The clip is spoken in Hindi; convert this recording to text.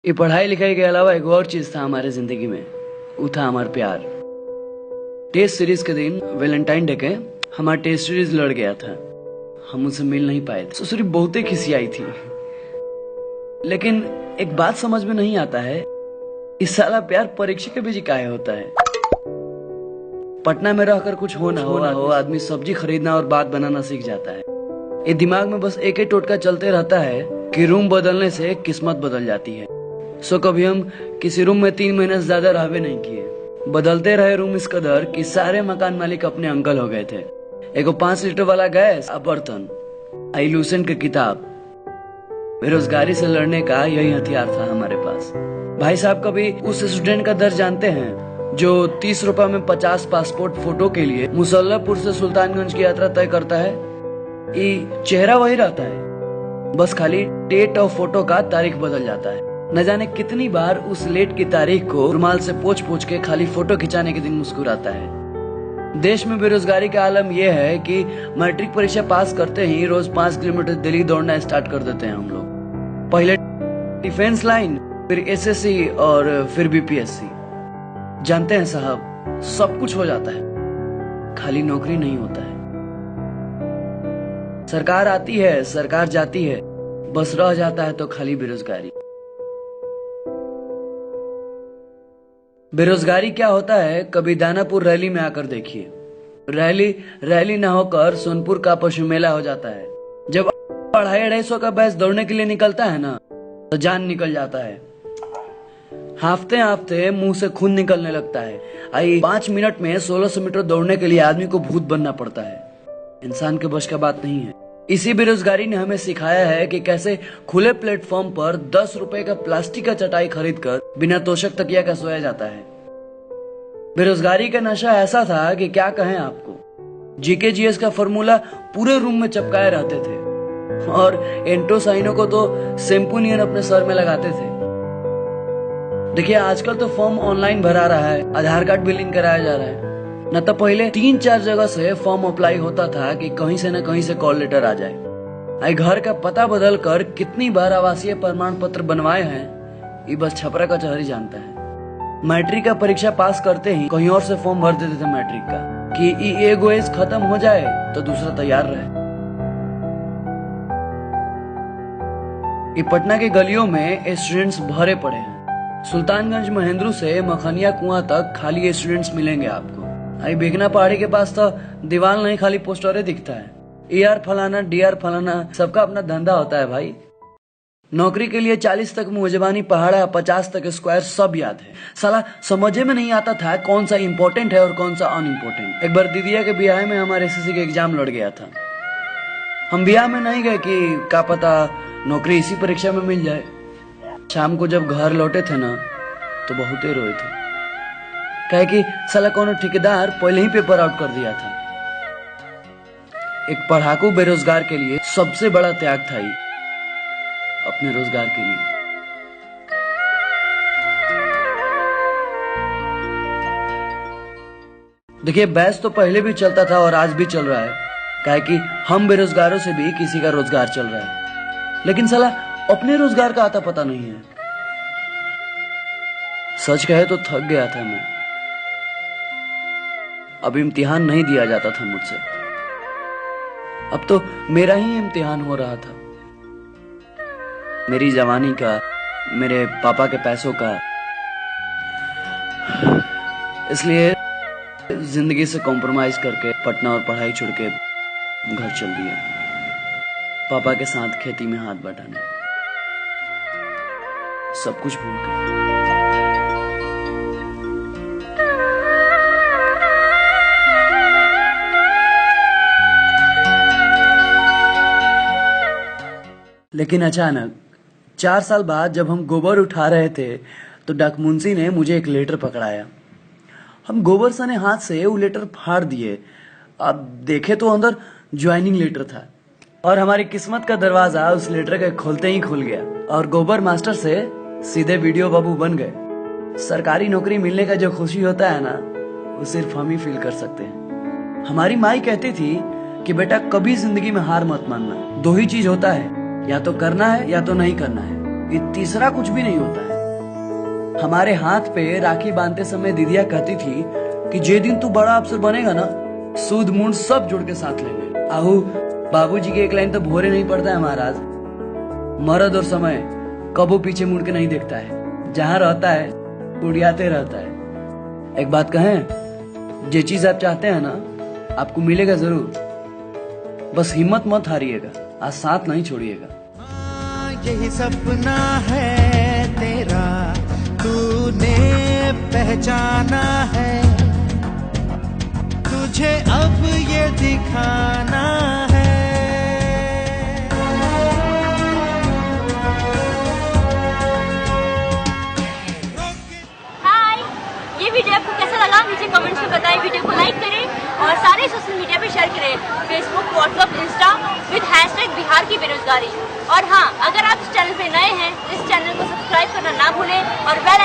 ये पढ़ाई लिखाई के अलावा एक और चीज था हमारे जिंदगी में, वो था हमारा प्यार। टेस्ट सीरीज के दिन वैलेंटाइन डे के हमारा टेस्ट सीरीज लड़ गया था। हम उससे मिल नहीं पाए थे। ससुरी बहुत ही खिसी आई थी। लेकिन एक बात समझ में नहीं आता है, इस साला प्यार परीक्षा के बीच काहे होता है। पटना में रहकर कुछ हो ना हो आदमी सब्जी खरीदना और बात बनाना सीख जाता है। ये दिमाग में बस एक ही टोटका चलते रहता है कि रूम बदलने से किस्मत बदल जाती है। सो कभी हम किसी रूम में 3 महीने से ज्यादा रहवे नहीं किए। बदलते रहे रूम इस कदर कि सारे मकान मालिक अपने अंकल हो गए थे। एगो 5 लीटर वाला गैस, बर्तन, लूसेंट की किताब। बेरोजगारी से लड़ने का यही हथियार था हमारे पास। भाई साहब कभी उस स्टूडेंट का दर्द जानते हैं जो 30 रुपए में 50 पासपोर्ट फोटो के लिए मुसल्लापुर से सुल्तानगंज की यात्रा तय करता है। ये चेहरा वही रहता है, बस खाली डेट और फोटो का तारीख बदल जाता है। न जाने कितनी बार उस लेट की तारीख को रुमाल से पोंछ पोंछ के खाली फोटो खिंचाने के दिन मुस्कुराता है। देश में बेरोजगारी का आलम यह है कि मैट्रिक परीक्षा पास करते ही रोज 5 किलोमीटर दिल्ली दौड़ना स्टार्ट कर देते हैं हम लोग। पहले डिफेंस लाइन, फिर एसएससी और फिर बीपीएससी। जानते हैं साहब, सब कुछ हो जाता है, खाली नौकरी नहीं होता है। सरकार आती है, सरकार जाती है, बस रह जाता है तो खाली बेरोजगारी। बेरोजगारी क्या होता है, कभी दानापुर रैली में आकर देखिए। रैली ना होकर सोनपुर का पशु मेला हो जाता है। जब 250-250 का बैच दौड़ने के लिए निकलता है ना, तो जान निकल जाता है। हाफते हाफते मुंह से खून निकलने लगता है। 5 मिनट में 1600 मीटर दौड़ने के लिए आदमी को भूत बनना पड़ता है। इंसान के बस का बात नहीं है। इसी बेरोजगारी ने हमें सिखाया है कि कैसे खुले प्लेटफॉर्म पर 10 रुपए का प्लास्टिक का चटाई खरीदकर बिना तोशक तकिया का सोया जाता है। बेरोजगारी का नशा ऐसा था कि क्या कहें आपको। जीके जीएस का फॉर्मूला पूरे रूम में चिपकाए रहते थे और एंटोसाइनो को तो शैम्पू नियन अपने सर में लगाते थे। देखिए आजकल तो फॉर्म ऑनलाइन भरा रहा है, आधार कार्ड भी लिंक कराया जा रहा है। न तो पहले 3-4 जगह से फॉर्म अप्लाई होता था कि कहीं से न कहीं से कॉल लेटर आ जाए। घर का पता बदल कर कितनी बार आवासीय प्रमाण पत्र बनवाए हैं, ये बस छपरा का चहरी जानता है। मैट्रिक का परीक्षा पास करते ही कहीं और से फॉर्म भर देते थे मैट्रिक का कि एगो एज खत्म हो जाए तो दूसरा तैयार रहे। ये पटना के गलियों में स्टूडेंट्स भरे पड़े हैं। सुल्तानगंज महेंद्रू से मखनिया कुआं तक खाली स्टूडेंट्स मिलेंगे आपको। बेगना पहाड़ी के पास तो दीवार नहीं, खाली पोस्टरे दिखता है। ER फलाना, DR फलाना, सबका अपना धंधा होता है भाई। नौकरी के लिए 40 तक मुजबानी पहाड़ा, 50 तक स्क्वायर सब याद है। साला समझे में नहीं आता था कौन सा इम्पोर्टेंट है और कौन सा अनइम्पोर्टेंट। एक बार दीदिया के ब्याह में हमारे SSC के एग्जाम लड़ गया था। हम ब्याह में नहीं गए कि क्या पता नौकरी इसी परीक्षा में मिल जाए। शाम को जब घर लौटे थे ना, तो बहुत ही रोए थे, कहे कि साला कोनो ठेकेदार पहले ही पेपर आउट कर दिया था। एक पढ़ाकू बेरोजगार के लिए सबसे बड़ा त्याग था ये, अपने रोजगार के लिए। देखिए बैच तो पहले भी चलता था और आज भी चल रहा है, कहे कि हम बेरोजगारों से भी किसी का रोजगार चल रहा है। लेकिन साला अपने रोजगार का आता पता नहीं है। सच कहे तो थक गया था मैं। अब इम्तिहान नहीं दिया जाता था मुझसे, अब तो मेरा ही इम्तिहान हो रहा था। मेरी जवानी का, मेरे पापा के पैसों का। इसलिए जिंदगी से कॉम्प्रोमाइज करके पटना और पढ़ाई छोड़ के घर चल दिया, पापा के साथ खेती में हाथ बटाने। सब कुछ भूल गए। लेकिन अचानक 4 साल बाद जब हम गोबर उठा रहे थे तो डाकमुंशी ने मुझे एक लेटर पकड़ाया। हम गोबर सने हाथ से वो लेटर फाड़ दिए। अब देखे तो अंदर ज्वाइनिंग लेटर था और हमारी किस्मत का दरवाजा उस लेटर के खोलते ही खुल गया और गोबर मास्टर से सीधे वीडियो बाबू बन गए। सरकारी नौकरी मिलने का जो खुशी होता है ना, वो सिर्फ हम ही फील कर सकते हैं। हमारी माई कहती थी कि बेटा कभी जिंदगी में हार मत मानना। 2 ही चीज होता है, या तो करना है या तो नहीं करना है, ये तीसरा कुछ भी नहीं होता है। हमारे हाथ पे राखी बांधते समय दीदिया कहती थी कि जे दिन तू बड़ा अफसर बनेगा ना, सूद मूंड सब जुड़ के साथ लेंगे। आहू बाबूजी की एक लाइन तो भोरे नहीं पड़ता है महाराज, मर्द और समय कबो पीछे मुड़ के नहीं देखता है, जहां रहता है उड़ियाते रहता है। एक बात कहें, जे चीज आप चाहते हैं ना आपको मिलेगा जरूर, बस हिम्मत मत हारिएगा, आज साथ नहीं छोड़िएगा। यही सपना है तेरा, तूने पहचाना है, तुझे अब ये दिखाना है। हाय, ये वीडियो आपको कैसा लगा नीचे कमेंट्स में बताएं। वीडियो को लाइक करें और सारे सोशल मीडिया पे शेयर करें, Facebook, WhatsApp, Insta with hashtag Bihar की बेरोजगारी। और हाँ, अगर आप इस चैनल पे नए हैं, इस चैनल को सब्सक्राइब करना ना भूलें और बेल